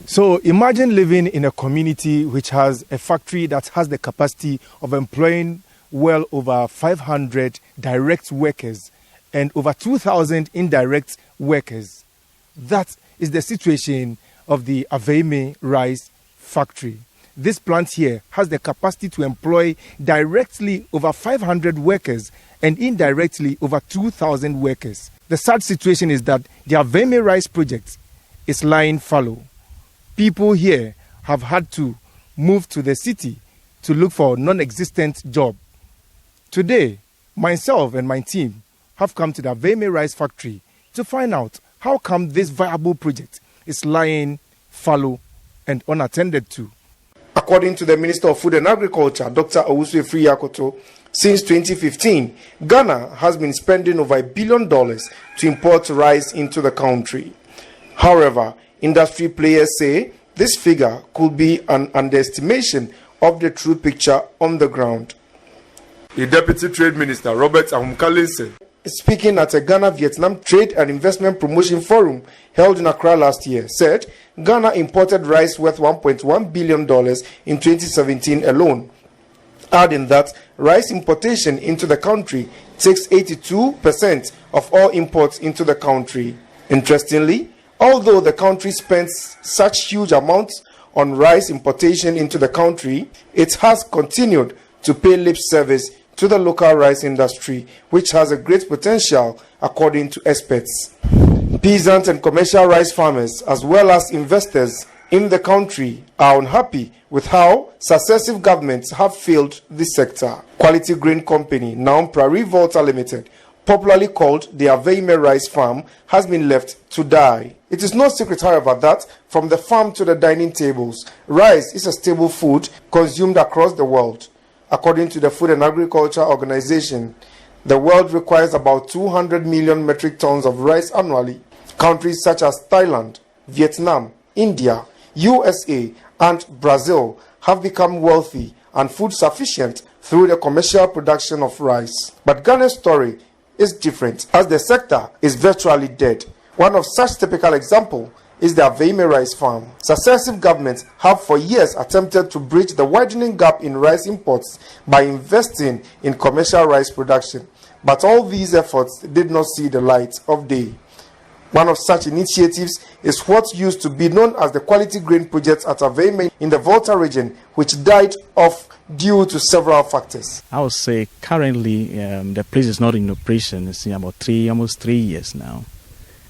So imagine living in a community which has a factory that has the capacity of employing well over 500 direct workers and over 2,000 indirect workers. That is the situation of the Aveyime rice factory. This plant here has the capacity to employ directly over 500 workers and indirectly over 2,000 workers. The sad situation is that the Aveyime rice project is lying fallow. People here have had to move to the city to look for a non-existent job. Today, myself and my team have come to the Aveyime rice factory to find out how come this viable project is lying fallow and unattended to. According to the Minister of Food and Agriculture, Dr. Owusu Yakoto, since 2015, Ghana has been spending over $1 billion to import rice into the country. However, industry players say this figure could be an underestimation of the true picture on the ground. The Deputy Trade Minister, Robert Ahumkalin, said, speaking at a Ghana-Vietnam Trade and Investment Promotion Forum held in Accra last year, said Ghana imported rice worth $1.1 billion in 2017 alone, adding that rice importation into the country takes 82% of all imports into the country. Interestingly, although the country spends such huge amounts on rice importation into the country, it has continued to pay lip service to the local rice industry, which has a great potential according to experts. Peasant and commercial rice farmers, as well as investors in the country, are unhappy with how successive governments have failed this sector. Quality Grain Company, now Prairie Volta Limited, popularly called the Aveyime Rice Farm, has been left to die. It is no secret, however, that from the farm to the dining tables, rice is a staple food consumed across the world. According to the Food and Agriculture Organization, the world requires about 200 million metric tons of rice annually. Countries such as Thailand, Vietnam, India, USA, and Brazil have become wealthy and food sufficient through the commercial production of rice. But Ghana's story is different, as the sector is virtually dead. One of such typical examples is the Aveyime rice farm. Successive governments have for years attempted to bridge the widening gap in rice imports by investing in commercial rice production, but all these efforts did not see the light of day. One of such initiatives is what used to be known as the Quality Grain Project at Aveyime in the Volta region, which died off due to several factors. I would say currently the place is not in operation. It's in about almost 3 years now.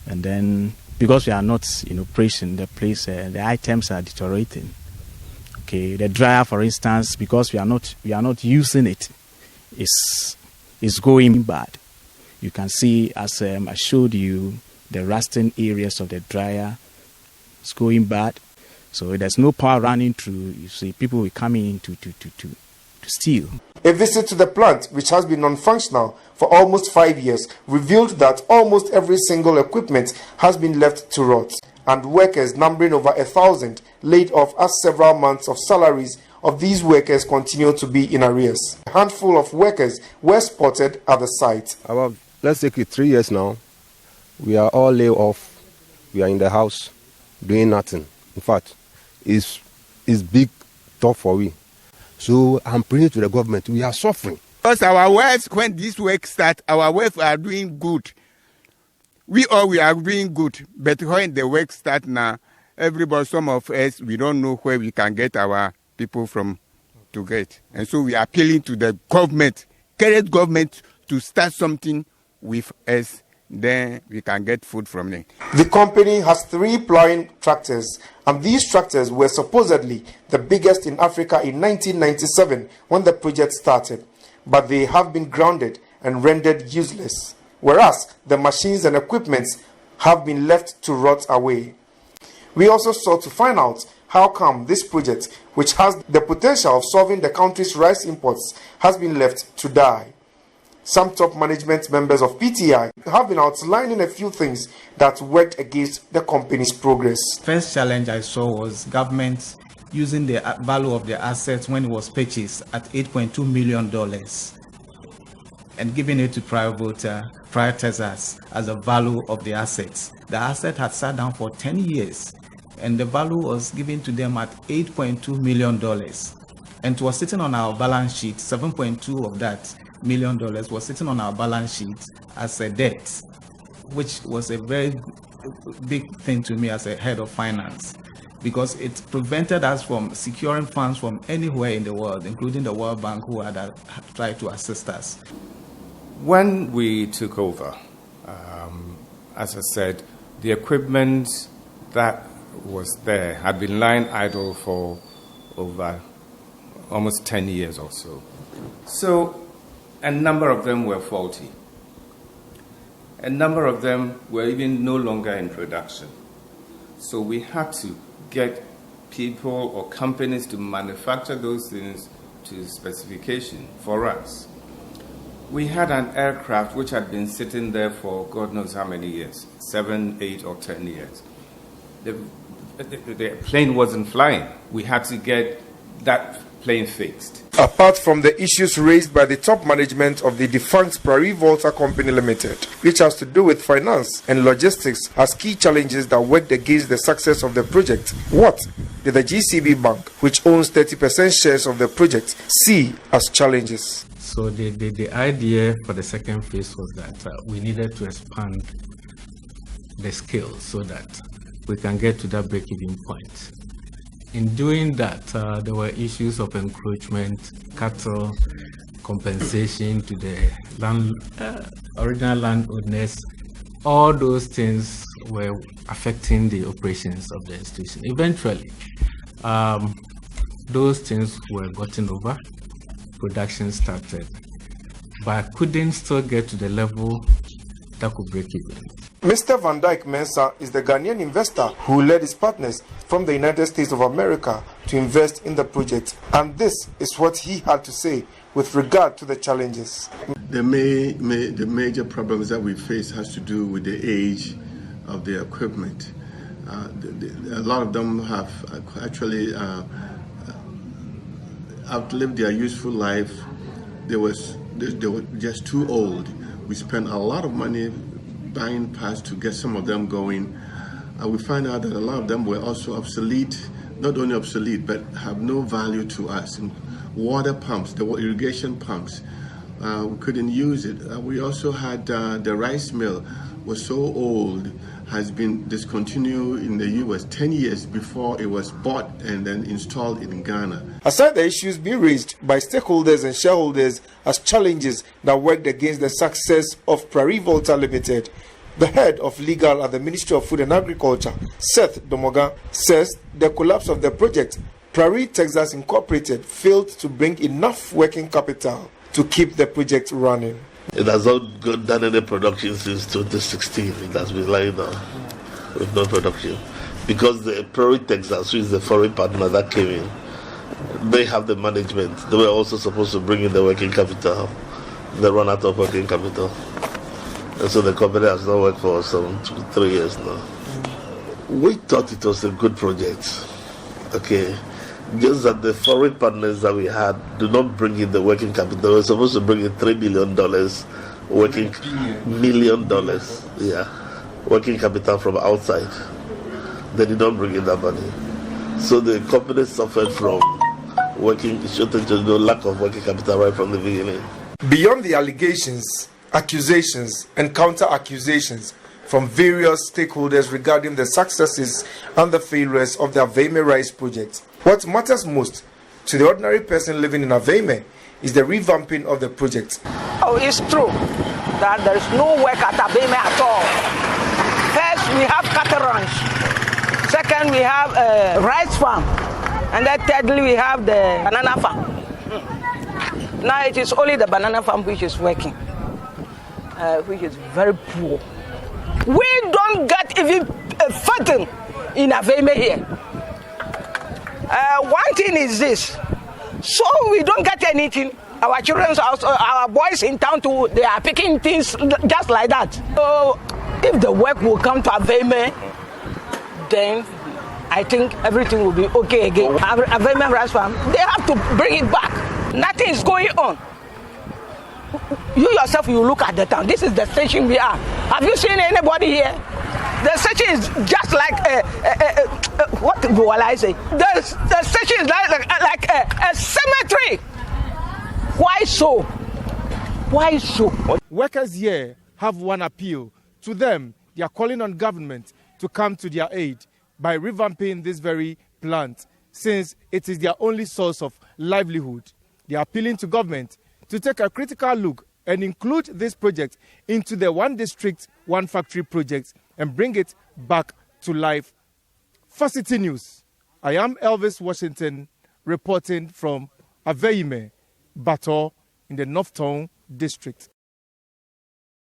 And then because we are not in operation, the place, the items are deteriorating. Okay, the dryer, for instance, because we are not using it, is going bad. You can see, as I showed you, the rusting areas of the dryer is going bad. So there's no power running through. You see, people will come in to steal. A visit to the plant, which has been non-functional for almost 5 years, revealed that almost every single equipment has been left to rot, and workers numbering over 1,000 laid off as several months of salaries of these workers continue to be in arrears. A handful of workers were spotted at the site. About, let's take it 3 years now. We are all laid off. We are in the house doing nothing. In fact, it's big tough for we. So I'm praying to the government. We are suffering. Because our wives, when this work starts, our wives are doing good. We are doing good. But when the work starts now, everybody, some of us, we don't know where we can get our people from to get. And so we are appealing to the government, current government, to start something with us. Then we can get food from them. The company has 3 ploughing tractors, and these tractors were supposedly the biggest in Africa in 1997 when the project started, but they have been grounded and rendered useless, whereas the machines and equipment have been left to rot away. We also sought to find out how come this project, which has the potential of solving the country's rice imports, has been left to die. Some top management members of PTI have been outlining a few things that worked against the company's progress. First challenge I saw was government using the value of the assets when it was purchased at $8.2 million and giving it to privatizers as the value of the assets. The asset had sat down for 10 years and the value was given to them at $8.2 million. And it was sitting on our balance sheet. 7.2 of that $1 million was sitting on our balance sheet as a debt, which was a very big thing to me as a head of finance, because it prevented us from securing funds from anywhere in the world, including the World Bank, who had tried to assist us. When we took over, as I said, the equipment that was there had been lying idle for over almost 10 years or so. So a number of them were faulty. A number of them were even no longer in production. So we had to get people or companies to manufacture those things to specification for us. We had an aircraft which had been sitting there for God knows how many years, 7, 8, or 10 years. The plane wasn't flying. We had to get that plane fixed. Apart from the issues raised by the top management of the defunct Prairie Volta Company Limited, which has to do with finance and logistics as key challenges that worked against the success of the project, what did the GCB Bank, which owns 30% shares of the project, see as challenges? So the idea for the second phase was that we needed to expand the scale so that we can get to that break-even point. In doing that, there were issues of encroachment, cattle, compensation to the original landowners. All those things were affecting the operations of the institution. Eventually, those things were gotten over. Production started, but couldn't still get to the level that could break even. Mr. Van Dyke Mensah is the Ghanaian investor who led his partners from the United States of America to invest in the project, and this is what he had to say with regard to the challenges. The major problems that we face has to do with the age of the equipment. A lot of them have actually outlived their useful life. They were just too old. We spent a lot of money buying parts to get some of them going. We find out that a lot of them were also obsolete, not only obsolete, but have no value to us. And water pumps, the irrigation pumps, we couldn't use it. We also had the rice mill was so old, has been discontinued in the US 10 years before it was bought and then installed in Ghana. Aside the issues being raised by stakeholders and shareholders as challenges that worked against the success of Prairie Volta Limited, the head of legal at the Ministry of Food and Agriculture, Seth Domoga, says the collapse of the project, Prairie Texas Incorporated, failed to bring enough working capital to keep the project running. It has not done any production since 2016. It has been lying down with no production. Because the Prairie Texas, who is the foreign partner that came in, they have the management. They were also supposed to bring in the working capital. They run out of working capital. And so the company has not worked for some 2-3 years now. We thought it was a good project. Okay. Just that the foreign partners that we had do not bring in the working capital. They were supposed to bring in $3 billion working capital from outside. They did not bring in that money. So the company suffered from lack of working capital right from the beginning. Beyond the allegations, accusations, and counter-accusations from various stakeholders regarding the successes and the failures of the Aveyime rice project, what matters most to the ordinary person living in Aveyime is the revamping of the project. Oh, it's true that there is no work at Aveyime at all. First, we have cattle ranch. Second, we have a rice farm. And then thirdly, we have the banana farm. Now it is only the banana farm which is working, which is very poor. We don't get even a photo in Aveyime here. One thing is this, so we don't get anything. Our children, our boys in town too, they are picking things just like that. So if the work will come to Aveyime, then I think everything will be okay again. Aveyime rice farm, they have to bring it back. Nothing is going on. You yourself, you look at the town. This is the station we are. Have you seen anybody here? The station is just like what will I say? The station is like a cemetery. Why so? Why so? Workers here have one appeal. To them, they are calling on government to come to their aid by revamping this very plant, since it is their only source of livelihood. They are appealing to government to take a critical look and include this project into the One District, One Factory project and bring it back to life. For Citi News, I am Elvis Washington reporting from Aveyime, Bato in the North Town District.